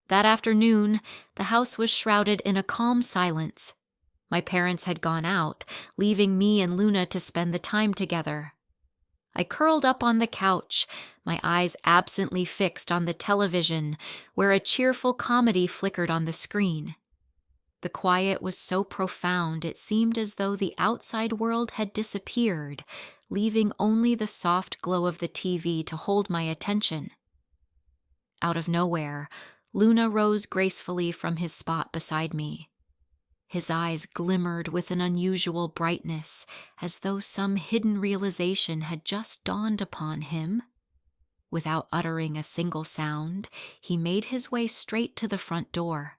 That afternoon, the house was shrouded in a calm silence. My parents had gone out, leaving me and Luna to spend the time together. I curled up on the couch, my eyes absently fixed on the television, where a cheerful comedy flickered on the screen. The quiet was so profound it seemed as though the outside world had disappeared, leaving only the soft glow of the TV to hold my attention. Out of nowhere, Luna rose gracefully from his spot beside me. His eyes glimmered with an unusual brightness, as though some hidden realization had just dawned upon him. Without uttering a single sound, he made his way straight to the front door.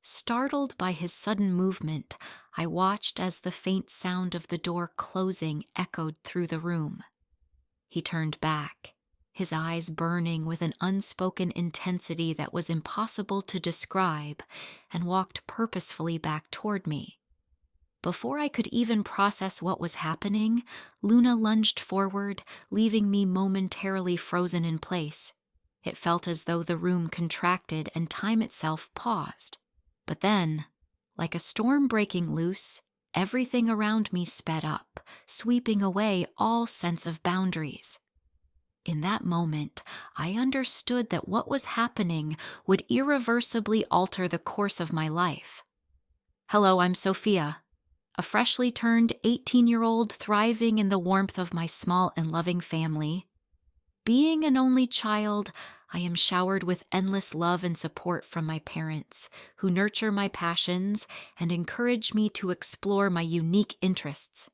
Startled by his sudden movement, I watched as the faint sound of the door closing echoed through the room. He turned back, his eyes burning with an unspoken intensity that was impossible to describe, and walked purposefully back toward me. Before I could even process what was happening, Luna lunged forward, leaving me momentarily frozen in place. It felt as though the room contracted and time itself paused. But then, like a storm breaking loose, everything around me sped up, sweeping away all sense of boundaries. In that moment, I understood that what was happening would irreversibly alter the course of my life. Hello, I'm Sophia, a freshly turned 18-year-old thriving in the warmth of my small and loving family. Being an only child, I am showered with endless love and support from my parents, who nurture my passions and encourage me to explore my unique interests.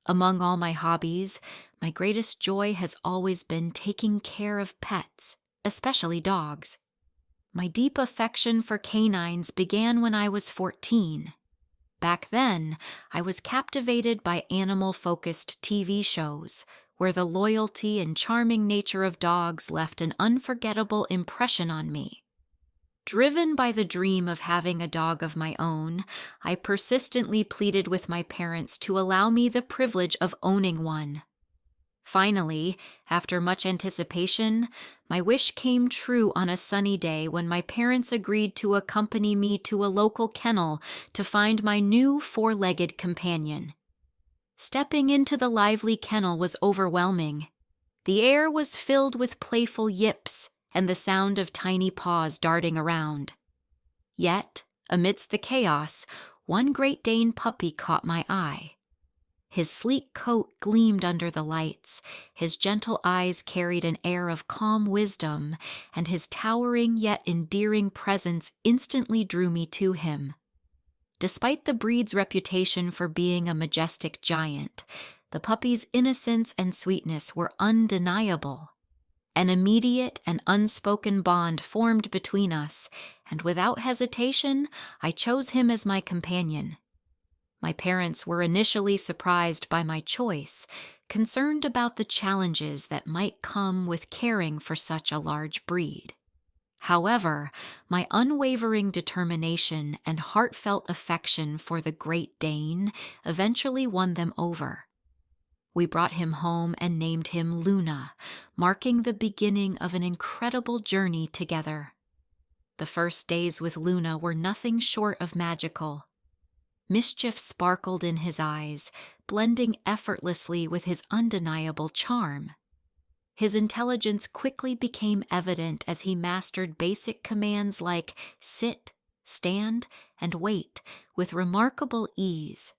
Among all my hobbies, my greatest joy has always been taking care of pets, especially dogs. My deep affection for canines began when I was 14. Back then, I was captivated by animal-focused TV shows, where the loyalty and charming nature of dogs left an unforgettable impression on me. Driven by the dream of having a dog of my own, I persistently pleaded with my parents to allow me the privilege of owning one. Finally, after much anticipation, my wish came true on a sunny day when my parents agreed to accompany me to a local kennel to find my new four-legged companion. Stepping into the lively kennel was overwhelming. The air was filled with playful yips and the sound of tiny paws darting around. Yet, amidst the chaos, one Great Dane puppy caught my eye. His sleek coat gleamed under the lights, his gentle eyes carried an air of calm wisdom, and his towering yet endearing presence instantly drew me to him. Despite the breed's reputation for being a majestic giant, the puppy's innocence and sweetness were undeniable. An immediate and unspoken bond formed between us, and without hesitation, I chose him as my companion. My parents were initially surprised by my choice, concerned about the challenges that might come with caring for such a large breed. However, my unwavering determination and heartfelt affection for the Great Dane eventually won them over. We brought him home and named him Luna, marking the beginning of an incredible journey together. The first days with Luna were nothing short of magical. Mischief sparkled in his eyes, blending effortlessly with his undeniable charm. His intelligence quickly became evident as he mastered basic commands like sit, stand, and wait with remarkable ease.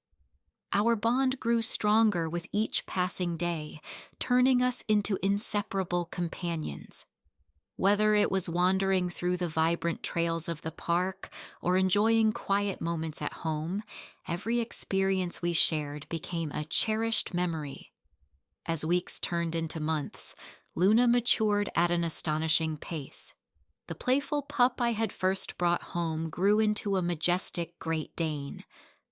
Our bond grew stronger with each passing day, turning us into inseparable companions. Whether it was wandering through the vibrant trails of the park or enjoying quiet moments at home, every experience we shared became a cherished memory. As weeks turned into months, Luna matured at an astonishing pace. The playful pup I had first brought home grew into a majestic Great Dane,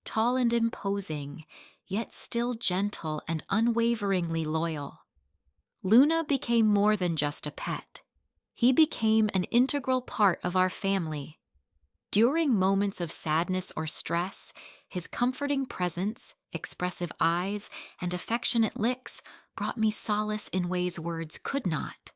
tall and imposing, yet still gentle and unwaveringly loyal. Luna became more than just a pet. He became an integral part of our family. During moments of sadness or stress, his comforting presence, expressive eyes, and affectionate licks brought me solace in ways words could not.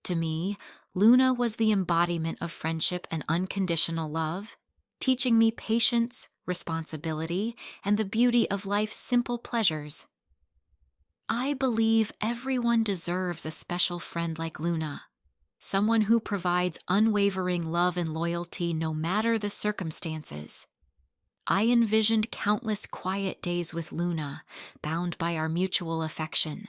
To me, Luna was the embodiment of friendship and unconditional love, teaching me patience, responsibility, and the beauty of life's simple pleasures. I believe everyone deserves a special friend like Luna, someone who provides unwavering love and loyalty no matter the circumstances. I envisioned countless quiet days with Luna, bound by our mutual affection.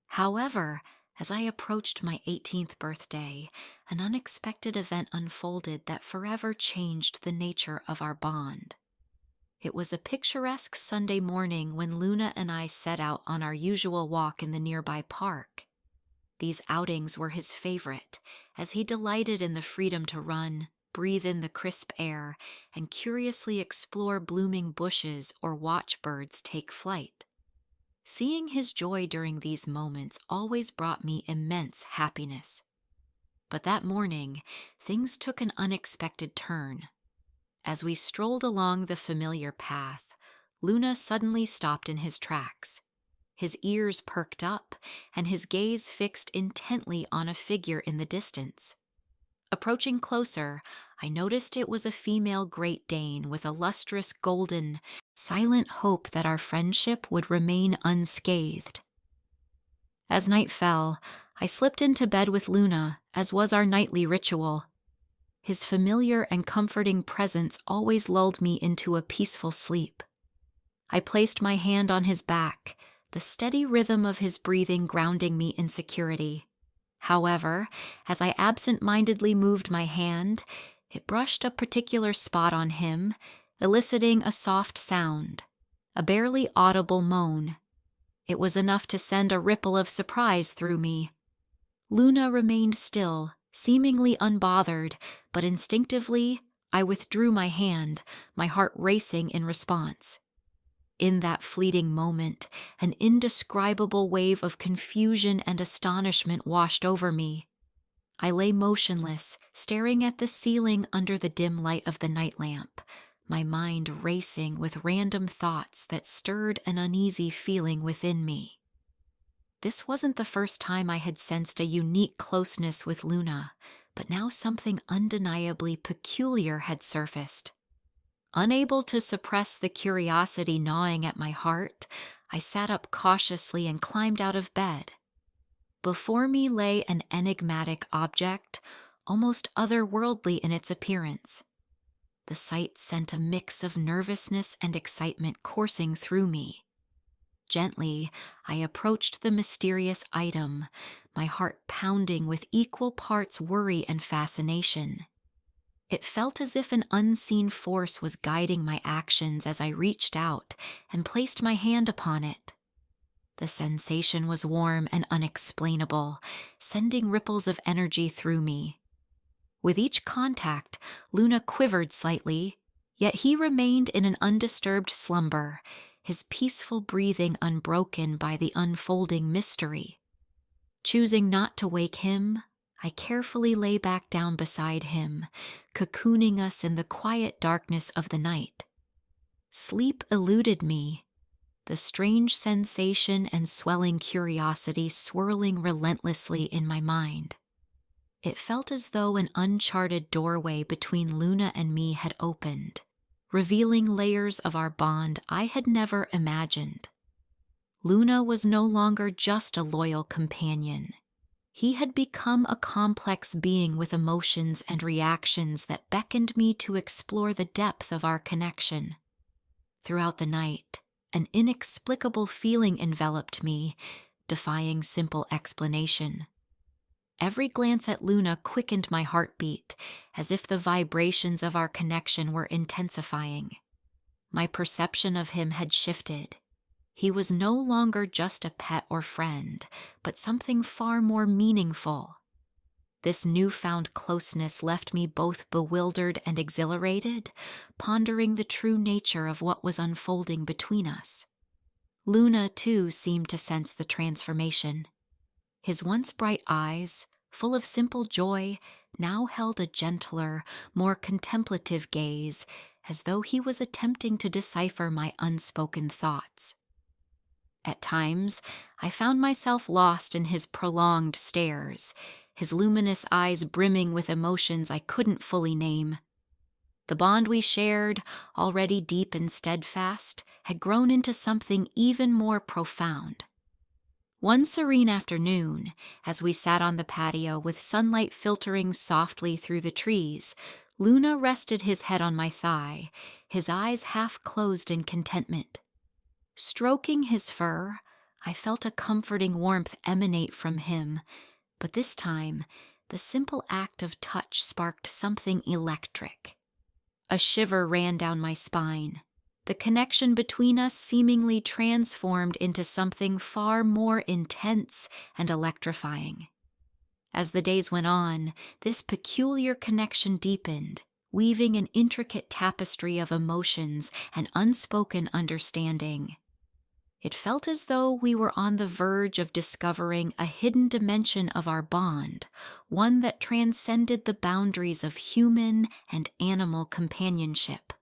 However, as I approached my 18th birthday, an unexpected event unfolded that forever changed the nature of our bond. It was a picturesque Sunday morning when Luna and I set out on our usual walk in the nearby park. These outings were his favorite, as he delighted in the freedom to run, breathe in the crisp air, and curiously explore blooming bushes or watch birds take flight. Seeing his joy during these moments always brought me immense happiness. But that morning, things took an unexpected turn. As we strolled along the familiar path, Luna suddenly stopped in his tracks. His ears perked up, and his gaze fixed intently on a figure in the distance. Approaching closer, I noticed it was a female Great Dane with a lustrous golden, silent hope that our friendship would remain unscathed. As night fell, I slipped into bed with Luna, as was our nightly ritual. His familiar and comforting presence always lulled me into a peaceful sleep. I placed my hand on his back, the steady rhythm of his breathing grounding me in security. However, as I absent-mindedly moved my hand, it brushed a particular spot on him, eliciting a soft sound, a barely audible moan. It was enough to send a ripple of surprise through me. Luna remained still, seemingly unbothered, but instinctively I withdrew my hand, my heart racing in response. In that fleeting moment, an indescribable wave of confusion and astonishment washed over me. I lay motionless, staring at the ceiling under the dim light of the night lamp, my mind racing with random thoughts that stirred an uneasy feeling within me. This wasn't the first time I had sensed a unique closeness with Luna, but now something undeniably peculiar had surfaced. Unable to suppress the curiosity gnawing at my heart, I sat up cautiously and climbed out of bed. Before me lay an enigmatic object, almost otherworldly in its appearance. The sight sent a mix of nervousness and excitement coursing through me. Gently, I approached the mysterious item, my heart pounding with equal parts worry and fascination. It felt as if an unseen force was guiding my actions as I reached out and placed my hand upon it. The sensation was warm and unexplainable, sending ripples of energy through me. With each contact, Luna quivered slightly, yet he remained in an undisturbed slumber, his peaceful breathing unbroken by the unfolding mystery. Choosing not to wake him, I carefully lay back down beside him, cocooning us in the quiet darkness of the night. Sleep eluded me, the strange sensation and swelling curiosity swirling relentlessly in my mind. It felt as though an uncharted doorway between Luna and me had opened, revealing layers of our bond I had never imagined. Luna was no longer just a loyal companion. He had become a complex being with emotions and reactions that beckoned me to explore the depth of our connection. Throughout the night, an inexplicable feeling enveloped me, defying simple explanation. Every glance at Luna quickened my heartbeat, as if the vibrations of our connection were intensifying. My perception of him had shifted. He was no longer just a pet or friend, but something far more meaningful. This newfound closeness left me both bewildered and exhilarated, pondering the true nature of what was unfolding between us. Luna, too, seemed to sense the transformation. His once bright eyes, full of simple joy, now held a gentler, more contemplative gaze, as though he was attempting to decipher my unspoken thoughts. At times, I found myself lost in his prolonged stares, his luminous eyes brimming with emotions I couldn't fully name. The bond we shared, already deep and steadfast, had grown into something even more profound. One serene afternoon, as we sat on the patio with sunlight filtering softly through the trees, Luna rested his head on my thigh, his eyes half closed in contentment. Stroking his fur, I felt a comforting warmth emanate from him, but this time, the simple act of touch sparked something electric. A shiver ran down my spine, the connection between us seemingly transformed into something far more intense and electrifying. As the days went on, this peculiar connection deepened, weaving an intricate tapestry of emotions and unspoken understanding. It felt as though we were on the verge of discovering a hidden dimension of our bond, one that transcended the boundaries of human and animal companionship.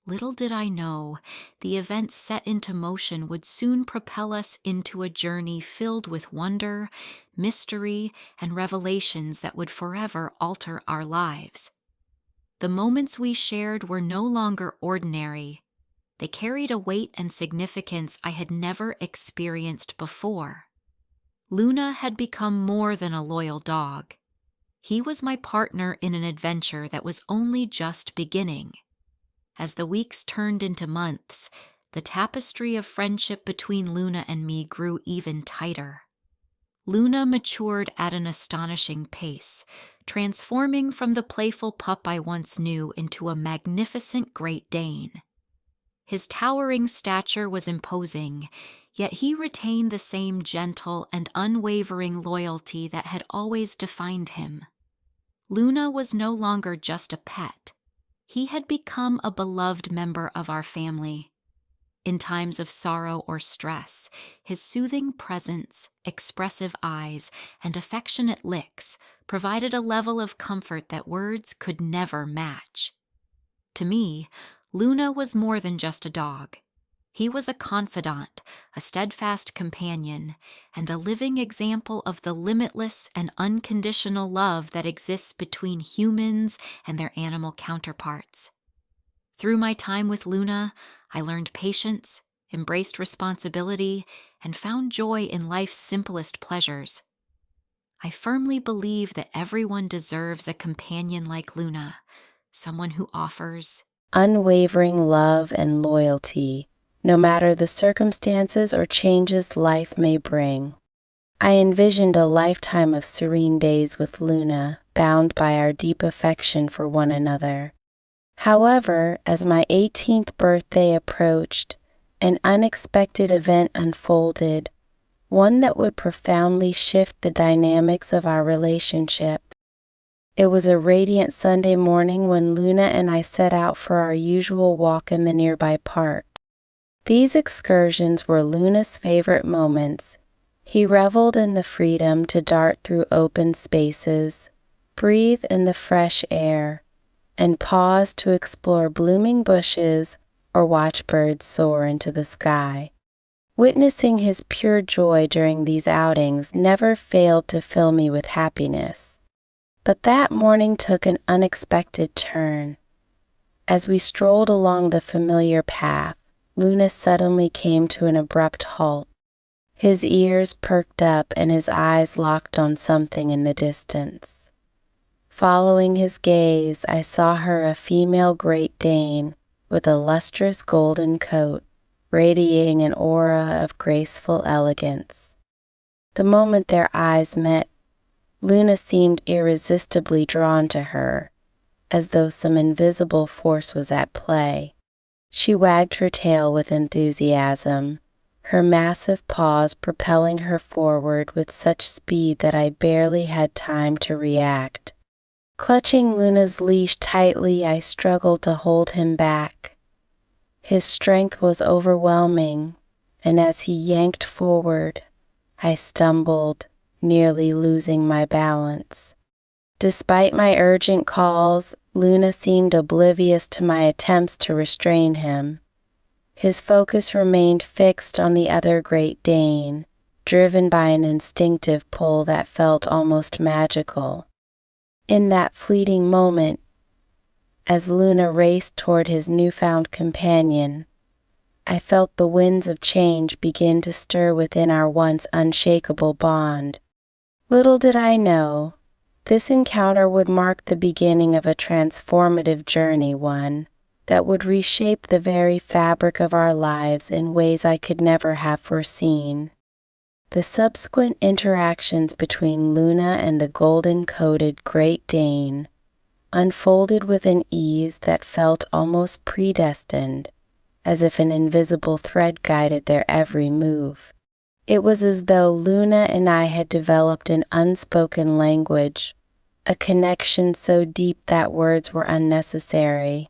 Little did I know, the events set into motion would soon propel us into a journey filled with wonder, mystery, and revelations that would forever alter our lives. The moments we shared were no longer ordinary. They carried a weight and significance I had never experienced before. Luna had become more than a loyal dog. He was my partner in an adventure that was only just beginning. As the weeks turned into months, the tapestry of friendship between Luna and me grew even tighter. Luna matured at an astonishing pace, transforming from the playful pup I once knew into a magnificent Great Dane. His towering stature was imposing, yet he retained the same gentle and unwavering loyalty that had always defined him. Luna was no longer just a pet. He had become a beloved member of our family. In times of sorrow or stress, his soothing presence, expressive eyes, and affectionate licks provided a level of comfort that words could never match. To me, Luna was more than just a dog. He was a confidant, a steadfast companion, and a living example of the limitless and unconditional love that exists between humans and their animal counterparts. Through my time with Luna, I learned patience, embraced responsibility, and found joy in life's simplest pleasures. I firmly believe that everyone deserves a companion like Luna, someone who offers unwavering love and loyalty, no matter the circumstances or changes life may bring. I envisioned a lifetime of serene days with Luna, bound by our deep affection for one another. However, as my 18th birthday approached, an unexpected event unfolded, one that would profoundly shift the dynamics of our relationship. It was a radiant Sunday morning when Luna and I set out for our usual walk in the nearby park. These excursions were Luna's favorite moments. He reveled in the freedom to dart through open spaces, breathe in the fresh air, and pause to explore blooming bushes or watch birds soar into the sky. Witnessing his pure joy during these outings never failed to fill me with happiness. But that morning took an unexpected turn. As we strolled along the familiar path, Luna suddenly came to an abrupt halt. His ears perked up and his eyes locked on something in the distance. Following his gaze, I saw her a female Great Dane with a lustrous golden coat, radiating an aura of graceful elegance. The moment their eyes met, Luna seemed irresistibly drawn to her, as though some invisible force was at play. She wagged her tail with enthusiasm, her massive paws propelling her forward with such speed that I barely had time to react. Clutching Luna's leash tightly, I struggled to hold him back. His strength was overwhelming, and as he yanked forward, I stumbled, nearly losing my balance. Despite my urgent calls, Luna seemed oblivious to my attempts to restrain him. His focus remained fixed on the other Great Dane, driven by an instinctive pull that felt almost magical. In that fleeting moment, as Luna raced toward his newfound companion, I felt the winds of change begin to stir within our once unshakable bond. Little did I know, this encounter would mark the beginning of a transformative journey, one that would reshape the very fabric of our lives in ways I could never have foreseen. The subsequent interactions between Luna and the golden-coated Great Dane unfolded with an ease that felt almost predestined, as if an invisible thread guided their every move. It was as though Luna and I had developed an unspoken language, a connection so deep that words were unnecessary.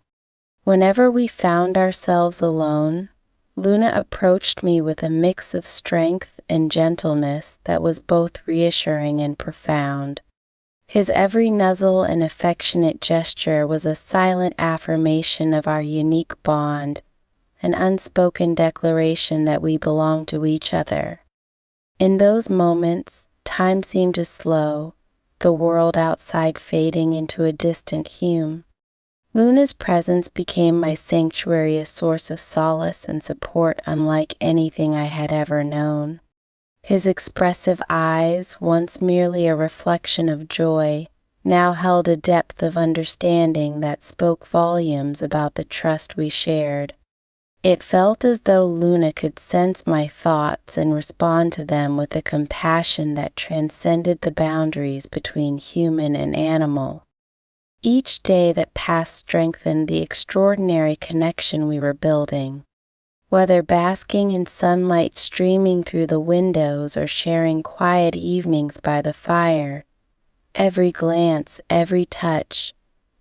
Whenever we found ourselves alone, Luna approached me with a mix of strength and gentleness that was both reassuring and profound. His every nuzzle and affectionate gesture was a silent affirmation of our unique bond, an unspoken declaration that we belonged to each other. In those moments, time seemed to slow, the world outside fading into a distant hum. Luna's presence became my sanctuary, a source of solace and support unlike anything I had ever known. His expressive eyes, once merely a reflection of joy, now held a depth of understanding that spoke volumes about the trust we shared. It felt as though Luna could sense my thoughts and respond to them with a compassion that transcended the boundaries between human and animal. Each day that passed strengthened the extraordinary connection we were building. Whether basking in sunlight streaming through the windows or sharing quiet evenings by the fire, every glance, every touch,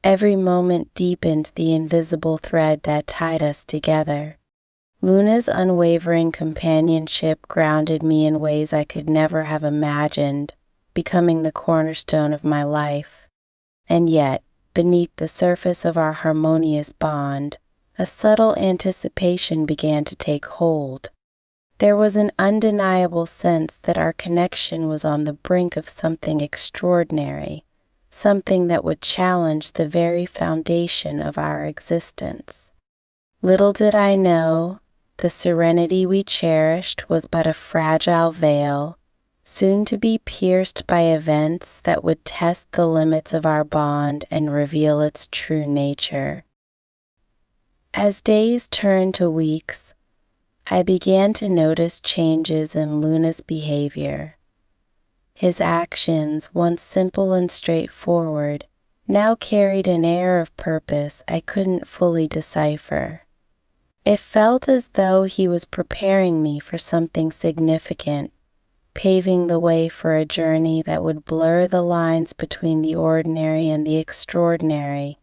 every moment deepened the invisible thread that tied us together. Luna's unwavering companionship grounded me in ways I could never have imagined, becoming the cornerstone of my life. And yet, beneath the surface of our harmonious bond, a subtle anticipation began to take hold. There was an undeniable sense that our connection was on the brink of something extraordinary, something that would challenge the very foundation of our existence. Little did I know, the serenity we cherished was but a fragile veil, soon to be pierced by events that would test the limits of our bond and reveal its true nature. As days turned to weeks, I began to notice changes in Luna's behavior. His actions, once simple and straightforward, now carried an air of purpose I couldn't fully decipher. It felt as though he was preparing me for something significant, paving the way for a journey that would blur the lines between the ordinary and the extraordinary.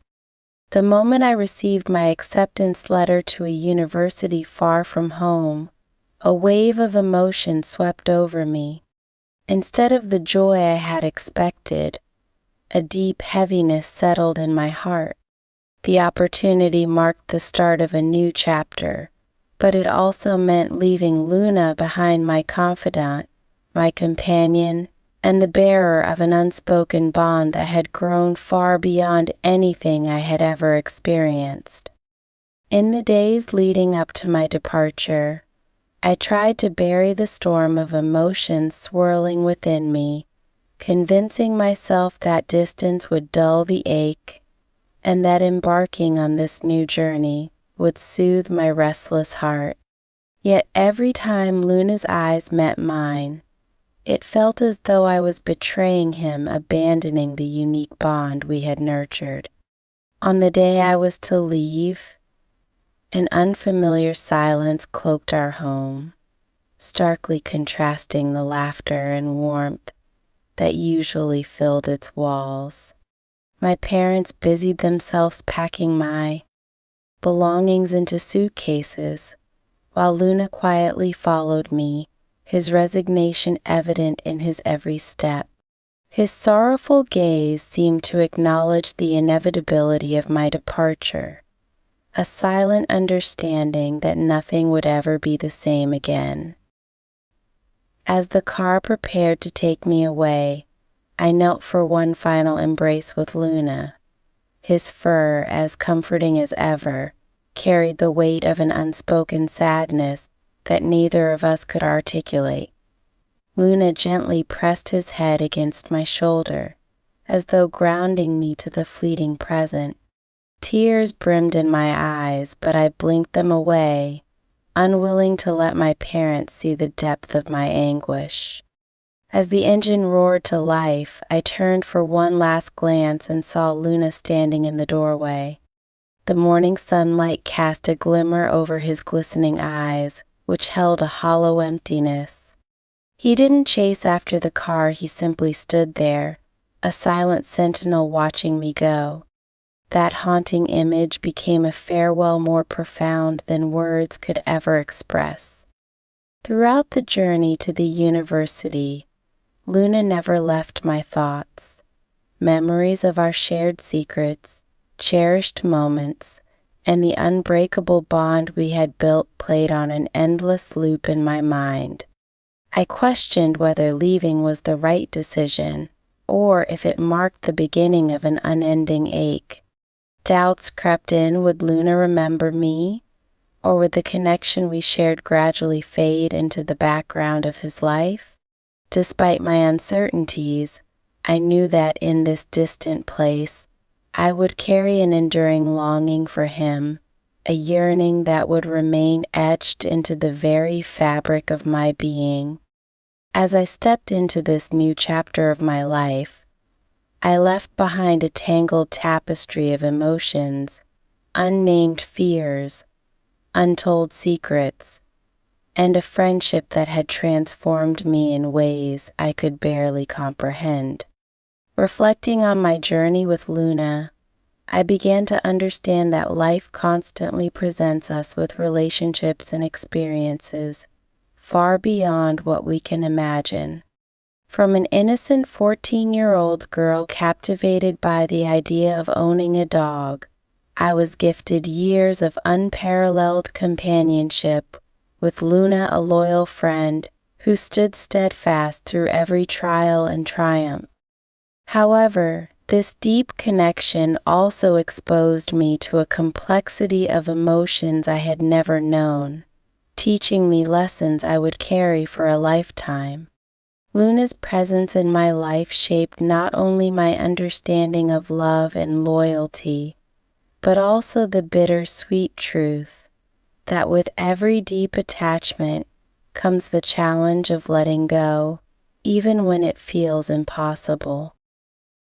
The moment I received my acceptance letter to a university far from home, a wave of emotion swept over me. Instead of the joy I had expected, a deep heaviness settled in my heart. The opportunity marked the start of a new chapter, but it also meant leaving Luna behind, my confidant, my companion, and the bearer of an unspoken bond that had grown far beyond anything I had ever experienced. In the days leading up to my departure, I tried to bury the storm of emotions swirling within me, convincing myself that distance would dull the ache, and that embarking on this new journey would soothe my restless heart. Yet every time Luna's eyes met mine, it felt as though I was betraying him, abandoning the unique bond we had nurtured. On the day I was to leave, an unfamiliar silence cloaked our home, starkly contrasting the laughter and warmth that usually filled its walls. My parents busied themselves packing my belongings into suitcases, while Luna quietly followed me, his resignation evident in his every step. His sorrowful gaze seemed to acknowledge the inevitability of my departure, a silent understanding that nothing would ever be the same again. As the car prepared to take me away, I knelt for one final embrace with Luna. His fur, as comforting as ever, carried the weight of an unspoken sadness that neither of us could articulate. Luna gently pressed his head against my shoulder, as though grounding me to the fleeting present. Tears brimmed in my eyes, but I blinked them away, unwilling to let my parents see the depth of my anguish. As the engine roared to life, I turned for one last glance and saw Luna standing in the doorway. The morning sunlight cast a glimmer over his glistening eyes, which held a hollow emptiness. He didn't chase after the car, he simply stood there, a silent sentinel watching me go. That haunting image became a farewell more profound than words could ever express. Throughout the journey to the university, Luna never left my thoughts. Memories of our shared secrets, cherished moments, and the unbreakable bond we had built played on an endless loop in my mind. I questioned whether leaving was the right decision, or if it marked the beginning of an unending ache. Doubts crept in: would Luna remember me, or would the connection we shared gradually fade into the background of his life? Despite my uncertainties, I knew that in this distant place, I would carry an enduring longing for him, a yearning that would remain etched into the very fabric of my being. As I stepped into this new chapter of my life, I left behind a tangled tapestry of emotions, unnamed fears, untold secrets, and a friendship that had transformed me in ways I could barely comprehend. Reflecting on my journey with Luna, I began to understand that life constantly presents us with relationships and experiences far beyond what we can imagine. From an innocent 14-year-old girl captivated by the idea of owning a dog, I was gifted years of unparalleled companionship with Luna, a loyal friend who stood steadfast through every trial and triumph. However, this deep connection also exposed me to a complexity of emotions I had never known, teaching me lessons I would carry for a lifetime. Luna's presence in my life shaped not only my understanding of love and loyalty, but also the bittersweet truth that with every deep attachment comes the challenge of letting go, even when it feels impossible.